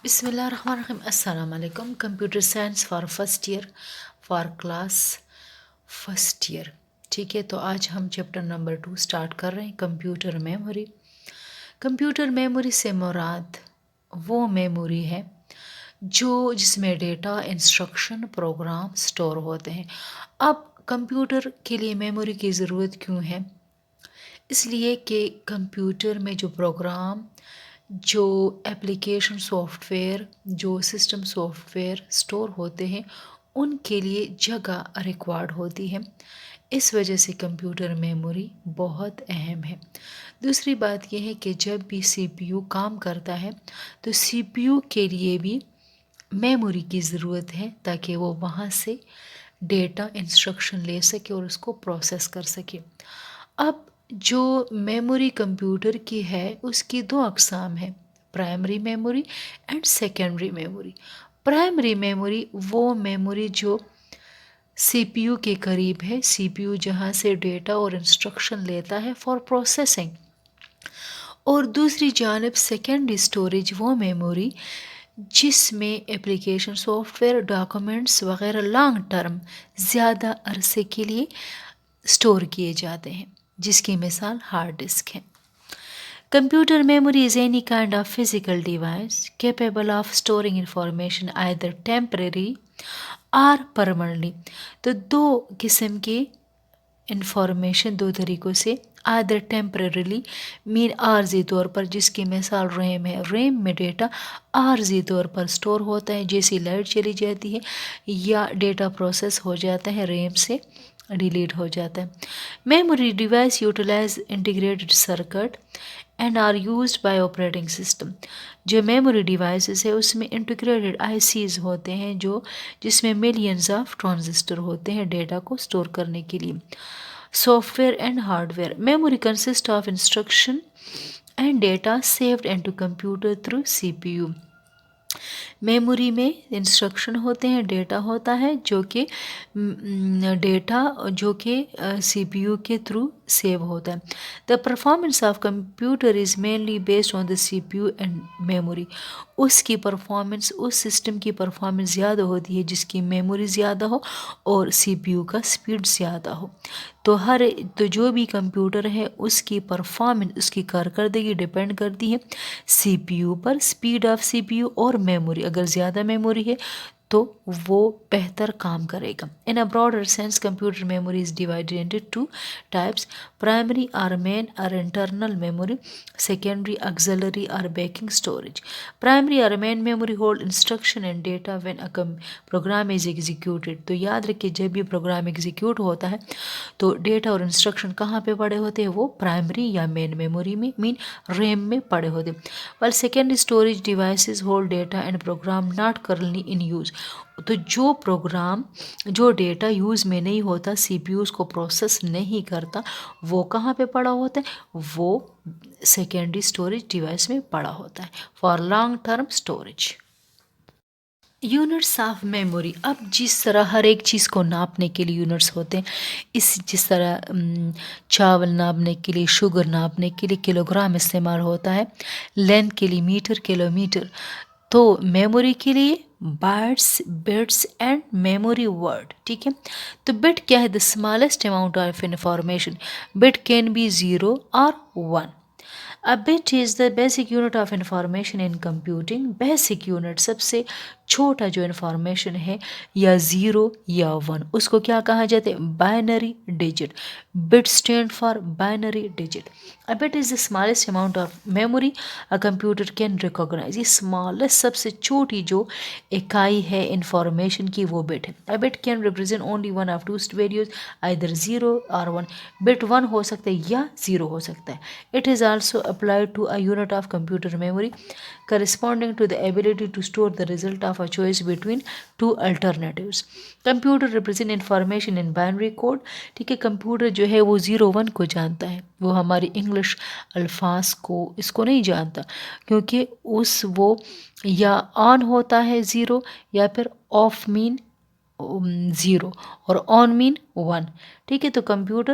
بسم اللہ الرحمن الرحیم. السلام علیکم. Computer science for first year, for class first year. ٹھیک ہے، تو آج ہم چیپٹر نمبر 2 اسٹارٹ کر رہے ہیں، کمپیوٹر میموری. کمپیوٹر میموری سے مراد وہ میموری ہے جس میں ڈیٹا، انسٹرکشن، پروگرام سٹور ہوتے ہیں. اب کمپیوٹر کے لیے میموری کی ضرورت کیوں ہے؟ اس لیے کہ کمپیوٹر میں جو پروگرام، جو ایپلیکیشن سافٹ ویئر، جو سسٹم سافٹ ویئر سٹور ہوتے ہیں، ان کے لیے جگہ ریکوائرڈ ہوتی ہے. اس وجہ سے کمپیوٹر میموری بہت اہم ہے. دوسری بات یہ ہے کہ جب بھی سی پی یو کام کرتا ہے تو سی پی یو کے لیے بھی میموری کی ضرورت ہے تاکہ وہ وہاں سے ڈیٹا، انسٹرکشن لے سکے اور اس کو پروسیس کر سکے. اب جو میموری کمپیوٹر کی ہے اس کی دو اقسام ہیں، primary memory and secondary memory. Primary memory وہ میموری جو سی پی یو کے قریب ہے، سی پی یو جہاں سے ڈیٹا اور انسٹرکشن لیتا ہے فار پروسیسنگ. اور دوسری جانب سیکنڈری اسٹوریج وہ میموری جس میں ایپلیکیشن سافٹ ویئر، ڈاکومنٹس وغیرہ لانگ ٹرم، زیادہ عرصے کے لیے سٹور کیے جاتے ہیں، جس کی مثال ہارڈ ڈسک ہے. Computer memory is any kind of physical device capable of storing information either temporary or permanently. تو دو قسم کے انفارمیشن دو طریقوں سے، either temporarily مین عارضی طور پر، جس کی مثال ریم ہے. ریم میں ڈیٹا عارضی طور پر سٹور ہوتا ہے، جیسی لائٹ چلی جاتی ہے یا ڈیٹا پروسیس ہو جاتا ہے ریم سے ڈیلیٹ ہو جاتا ہے. Memory device utilize integrated circuit and are used by operating system. جو میموری ڈیوائسز ہے اس میں انٹیگریٹڈ آئی سیز ہوتے ہیں جس میں ملینز آف ٹرانزسٹر ہوتے ہیں ڈیٹا کو سٹور کرنے کے لیے. Software and hardware. Memory consist of instruction and data saved into computer through C P U. Memory میں انسٹرکشن ہوتے ہیں، ڈیٹا ہوتا ہے جو کہ سی پی یو کے تھرو سیو ہوتا ہے. The performance of computer is mainly based on the C P U and memory. اس کی پرفارمنس، اس سسٹم کی پرفارمنس زیادہ ہوتی ہے جس کی میموری زیادہ ہو اور سی پی یو کا سپیڈ زیادہ ہو. تو جو بھی کمپیوٹر ہے اس کی پرفارمنس، اس کی کارکردگی ڈپینڈ کرتی ہے سی پی یو پر، speed of C P U اور میموری. اگر زیادہ میموری ہے تو وہ بہتر کام کرے گا. In a broader sense, computer memory is divided into two types: primary or main or internal memory, secondary auxiliary or backing storage. Primary or main memory hold instruction and data when a program is executed. تو یاد رکھیں جب بھی programme execute ہوتا ہے تو data اور instruction کہاں پہ پڑے ہوتے ہیں؟ وہ پرائمری یا مین میموری میں، ریم میں پڑے ہوتے ہیں. while secondary storage devices hold data and program not currently in use. تو جو ڈیٹا یوز میں نہیں ہوتا، سی پی یو اس کو پروسیس نہیں کرتا، وہ کہاں پہ پڑا ہوتا ہے؟ وہ سیکنڈری اسٹوریج ڈیوائس میں پڑا ہوتا ہے for long term storage. Units of memory. اب جس طرح ہر ایک چیز کو ناپنے کے لیے یونٹس ہوتے ہیں، جس طرح چاول ناپنے کے لیے، شوگر ناپنے کے لیے کلو گرام استعمال ہوتا ہے، لینتھ کے لیے میٹر، کلو میٹر. تو میموری کے لیے bytes, bits and memory word. ٹھیک ہے، تو بٹ کیا ہے؟ The smallest amount of information. Bit can be 0 اور 1. A bit is the basic unit of information in computing. Basic unit, سب سے چھوٹا جو انفارمیشن ہے، یا 0 یا 1، اس کو کیا کہا جاتا ہے؟ Binary digit. But stand for binary digit. A bit is the smallest amount of memory a computer can recognize. یہ smallest، سب سے چھوٹی جو اکائی ہے انفارمیشن کی، وہ بٹ ہے. A bit can represent only one of two values, either 0 or 1. But 1 ہو سکتا ہے یا 0 ہو سکتا ہے. It is also applied to a unit of computer memory corresponding to the ability to store the result of a choice between two alternatives. Computer represent information in binary code. ٹھیک ہے، computer جو ہے وہ 0 1 کو جانتا ہے، وہ ہماری انگلش الفاظ کو اس کو نہیں جانتا، کیونکہ وہ یا آن ہوتا ہے 0 یا پھر آف مین 0 اور آن مین 1. ٹھیک ہے، تو computer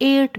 8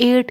8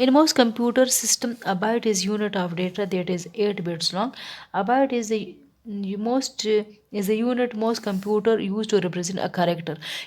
In most computer system, a byte is unit of data that is 8 bits long. A byte is a unit most computer use to represent a character.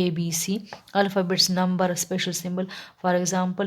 A B C alphabets number special symbol. For example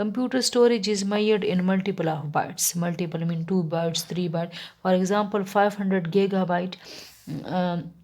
computer storage is measured in multiple of bytes. Multiple mean 2 bytes 3 bytes. For example 500 gigabyte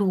2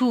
2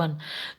1.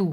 2.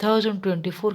1024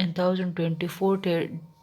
and 1024